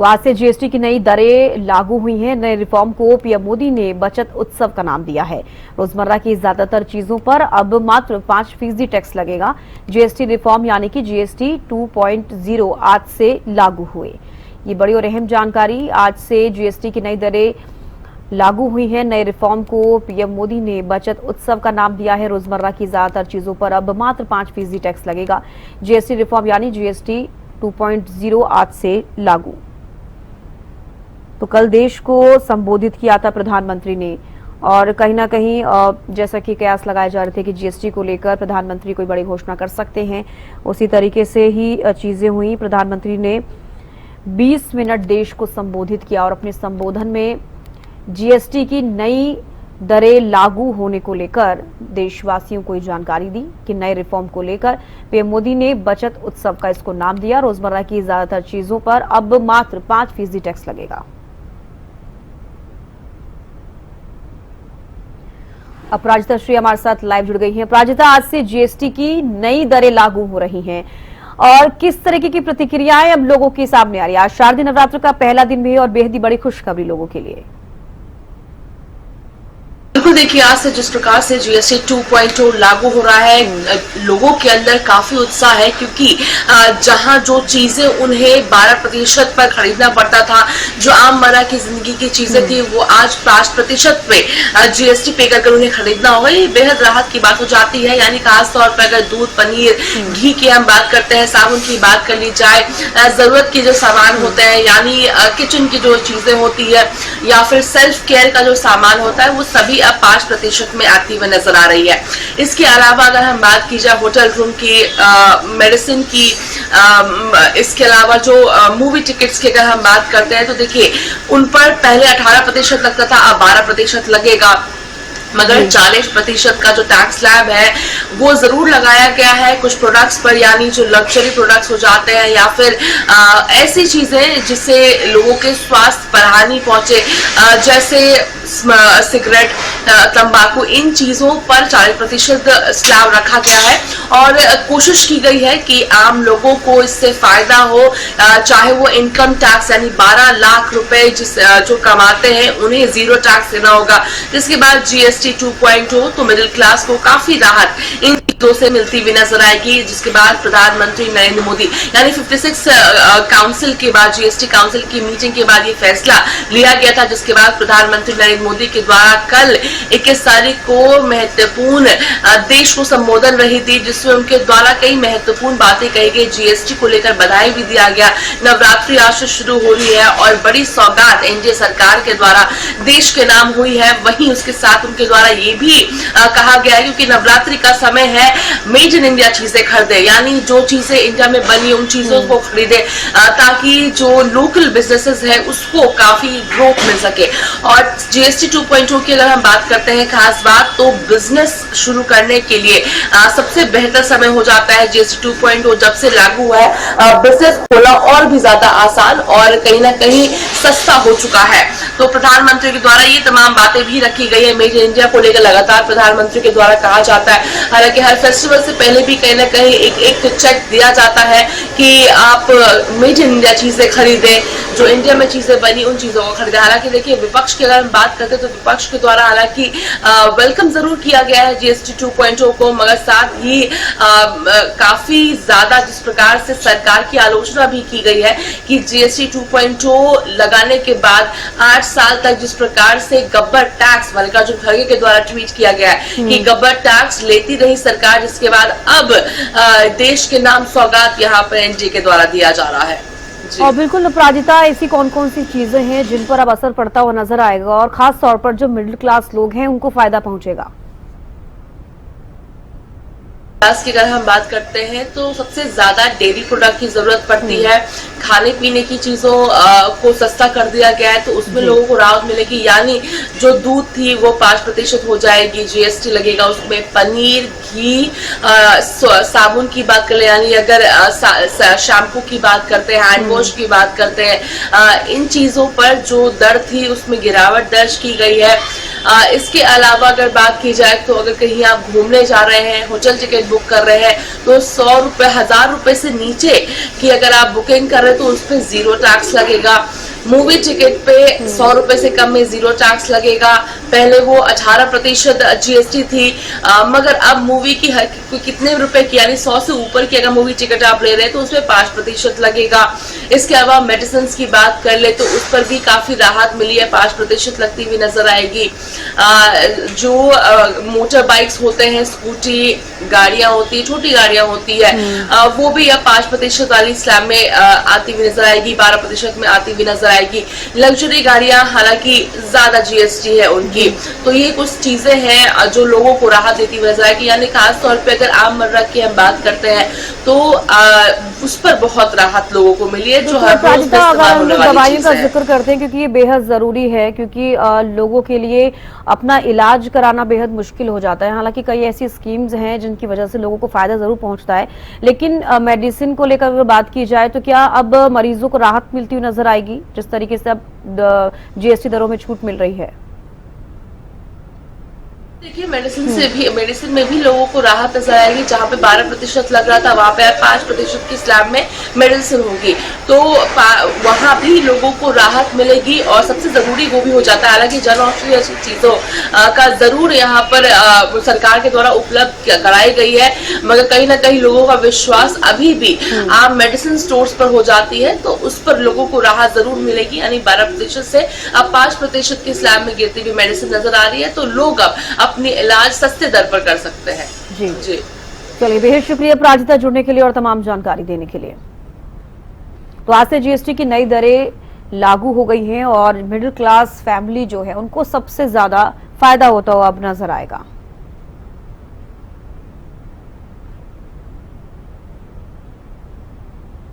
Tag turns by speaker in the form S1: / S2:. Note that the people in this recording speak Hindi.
S1: तो आज से जीएसटी की नई दरें लागू हुई हैं। नए रिफॉर्म को पीएम मोदी ने बचत उत्सव का नाम दिया है। रोजमर्रा की ज्यादातर चीजों पर अब मात्र 5% टैक्स लगेगा। जीएसटी रिफॉर्म यानी कि जीएसटी 2.0 आज से लागू हुए। ये बड़ी और अहम जानकारी। आज से जीएसटी की नई दरें लागू हुई है। नए रिफॉर्म को पीएम मोदी ने बचत उत्सव का नाम दिया है। रोजमर्रा की ज्यादातर चीजों पर अब मात्र 5% टैक्स लगेगा। जीएसटी रिफॉर्म यानी जीएसटी 2.0 आज से लागू। तो कल देश को संबोधित किया था प्रधानमंत्री ने, और कहीं ना कहीं जैसा कि कयास लगाए जा रहे थे कि जीएसटी को लेकर प्रधानमंत्री कोई बड़ी घोषणा कर सकते हैं, उसी तरीके से ही चीजें हुई। प्रधानमंत्री ने 20 मिनट देश को संबोधित किया और अपने संबोधन में जीएसटी की नई दरें लागू होने को लेकर देशवासियों को जानकारी दी कि नए रिफॉर्म को लेकर पीएम मोदी ने बचत उत्सव का इसको नाम दिया। रोजमर्रा की ज्यादातर चीजों पर अब मात्र 5% टैक्स लगेगा। अपराजिता श्री हमारे साथ लाइव जुड़ गई हैं। अपराजिता, आज से जीएसटी की नई दरें लागू हो रही हैं और किस तरीके की प्रतिक्रियाएं अब लोगों के सामने आ रही है? आज शारदीय नवरात्र का पहला दिन भी है और बेहद ही बड़ी खुशखबरी लोगों के लिए।
S2: बिल्कुल, देखिए आज से जिस प्रकार से जीएसटी 2.0 लागू हो रहा है, लोगों के अंदर काफी उत्साह है, क्योंकि जहां जो चीजें उन्हें 12% पर खरीदना पड़ता था, जो आम मर्रा की जिंदगी की चीजें थी, वो आज 5% पे जीएसटी पे करके उन्हें खरीदना होगा। ये बेहद राहत की बात हो जाती है। यानी खासतौर पर अगर दूध, पनीर, घी की हम बात करते हैं, साबुन की बात कर ली जाए, जरूरत के जो सामान होते हैं, यानी किचन की जो चीजें होती है या फिर सेल्फ केयर का जो सामान होता है, वो सभी 5% में आती हुई नजर आ रही है। इसके अलावा अगर हम बात की जाए होटल रूम की, मेडिसिन की, इसके अलावा जो मूवी टिकट्स की अगर हम बात करते हैं, तो देखिए उन पर पहले 18% लगता था, अब 12% लगेगा। मगर 40% का जो टैक्स स्लैब है वो जरूर लगाया गया है कुछ प्रोडक्ट्स पर, यानी जो लग्जरी प्रोडक्ट्स हो जाते हैं या फिर ऐसी चीजें जिससे लोगों के स्वास्थ्य पर हानि पहुंचे, जैसे सिगरेट, तंबाकू, इन चीजों पर 40% स्लैब रखा गया है। और कोशिश की गई है कि आम लोगों को इससे फायदा हो, चाहे वो इनकम टैक्स यानी 12 लाख रुपए जो कमाते हैं उन्हें 0 टैक्स देना होगा। जिसके बाद जीएसटी 2.0 तो मिडिल क्लास को काफी राहत इन चीजों से मिलती हुई नजर आएगी। जिसके बाद प्रधानमंत्री नरेंद्र मोदी यानी 56 काउंसिल के बाद, जीएसटी काउंसिल की मीटिंग के बाद ये फैसला लिया गया था, जिसके बाद प्रधानमंत्री नरेंद्र मोदी के द्वारा कल 21 तारीख को महत्वपूर्ण देश को संबोधन रही थी, जिसमें उनके द्वारा कई महत्वपूर्ण बातें कही गई। जीएसटी को लेकर बधाई भी दिया गया। नवरात्रि आज से शुरू हो रही है और बड़ी सौगात एनडीए सरकार के द्वारा देश के नाम हुई है। वहीं उसके साथ उनके द्वारा ये भी कहा गया है, क्योंकि नवरात्रि का समय है, मेड इन इंडिया चीजें खरीदे, यानी जो चीजें इंडिया में बनी उन चीजों को खरीदे, ताकि जो लोकल बिजनेसेस है उसको काफी ग्रोथ मिल सके। और जीएसटी 2.0 की अगर हम बात करते हैं खास बात, तो बिजनेस शुरू करने के लिए सबसे बेहतर समय हो जाता है। जीएसटी 2.0 जब से लागू हुआ है, बिजनेस खोलना और भी ज्यादा आसान और कहीं ना कहीं सस्ता हो चुका है। तो प्रधानमंत्री के द्वारा ये तमाम बातें भी रखी गई है। मेड इन इंडिया को लेकर लगातार प्रधानमंत्री के द्वारा कहा जाता है, हालांकि हर फेस्टिवल से पहले भी कहीं ना कहीं एक चेक दिया जाता है कि आप मेड इन इंडिया चीजें खरीदें, जो इंडिया में चीजें बनी उन चीजों को खरीदें। हालांकि देखिए विपक्ष की अगर हम बात करते हैं तो विपक्ष के द्वारा हालांकि वेलकम जरूर किया गया है जीएसटी 2.0 को, मगर साथ ही काफी ज्यादा जिस प्रकार से सरकार की आलोचना भी की गई है कि जीएसटी 2.0 लगाने के बाद 8 साल तक जिस प्रकार से गब्बर टैक्स, मल्लिकार्जुन खड़गे के द्वारा ट्वीट किया गया है कि गब्बर टैक्स लेती रही सरकार, जिसके बाद अब देश के नाम सौगात यहाँ पर एनडीए के द्वारा दिया जा रहा है।
S1: और बिल्कुल अपराजिता, ऐसी कौन कौन सी चीजें हैं जिन पर अब असर पड़ता हुआ नजर आएगा और खास तौर पर जो मिडिल क्लास लोग हैं उनको फायदा पहुंचेगा?
S2: की अगर हम बात करते हैं तो सबसे ज्यादा डेयरी प्रोडक्ट की जरूरत पड़ती है। खाने पीने की चीजों को सस्ता कर दिया गया है, तो उसमें लोगों को राहत मिलेगी। यानी जो दूध थी वो 5% हो जाएगी, जीएसटी लगेगा उसमें। पनीर, घी, साबुन की बात करें, यानी अगर शैम्पू की बात करते हैं, हैंड वॉश की बात करते हैं, इन चीजों पर जो दर थी उसमें गिरावट दर्ज की गई है। इसके अलावा अगर बात की जाए तो अगर कहीं आप घूमने जा रहे हैं, होटल टिकट बुक कर रहे हैं तो 100 रुपए, 1000 रुपए से नीचे की अगर आप बुकिंग कर रहे हैं तो उस पर 0 टैक्स लगेगा। मूवी टिकट पे 100 रुपए से कम में 0 टैक्स लगेगा। पहले वो 18% GST थी, मगर अब मूवी की कितने रुपए की, यानी 100 से ऊपर की अगर मूवी टिकट आप ले रहे हैं तो उसमें 5% लगेगा। इसके अलावा मेडिसिन की बात कर ले तो उस पर भी काफी राहत मिली है, 5% लगती हुई नजर आएगी। जो मोटर बाइक्स होते हैं, स्कूटी गाड़ियां होती है, छोटी गाड़ियां होती है, वो भी अब 5% वाली स्लैब में आती हुई नजर आएगी, 12% में आती हुई नजर आएगी। लग्जरी गाड़ियां हालांकि ज्यादा GST है उनकी। तो ये कुछ चीजें हैं जो लोगों को राहत देती हुई नजर आएगी, यानी खास तौर पे अगर आममर्रा की हम बात करते हैं तो उस पर बहुत राहत लोगों को मिली है, जो हर रोज में इस्तेमाल होने वाली
S1: दवाइयों
S2: चीज
S1: का
S2: है।
S1: जिक्र करते हैं क्योंकि ये बेहद जरूरी है, क्योंकि लोगों के लिए अपना इलाज कराना बेहद मुश्किल हो जाता है। हालांकि कई ऐसी स्कीम्स हैं जिनकी वजह से लोगों को फायदा जरूर पहुंचता है, लेकिन मेडिसिन को लेकर अगर बात की जाए तो क्या अब मरीजों को राहत मिलती हुई नजर आएगी जिस तरीके से अब GST दरों में छूट मिल रही है?
S2: देखिए, मेडिसिन में भी लोगों को राहत नजर आएगी। जहां पे 12% लग रहा था वहां पे 5% की स्लैब में मेडिसिन होगी, तो वहां भी लोगों को राहत मिलेगी। और सबसे जरूरी वो भी हो जाता है, हालांकि जन औषधि ऐसी चीजों का जरूर यहाँ पर सरकार के द्वारा उपलब्ध कराई गई है, मगर कहीं ना कहीं लोगों का विश्वास अभी भी आम मेडिसिन स्टोर्स पर हो जाती है, तो उस पर लोगों को राहत जरूर मिलेगी। यानी 12% से अब 5% की स्लैब में गिरती हुई मेडिसिन नजर आ रही है, तो लोग अब अपनी इलाज सस्ते दर पर कर सकते हैं। जी
S1: चलिए, बेहद शुक्रिया प्राजिता जुड़ने के लिए और तमाम जानकारी देने के लिए। तो आज से GST की नई दरें लागू हो गई हैं और मिडिल क्लास फैमिली जो है उनको सबसे ज्यादा फायदा होता हुआ अब नजर आएगा।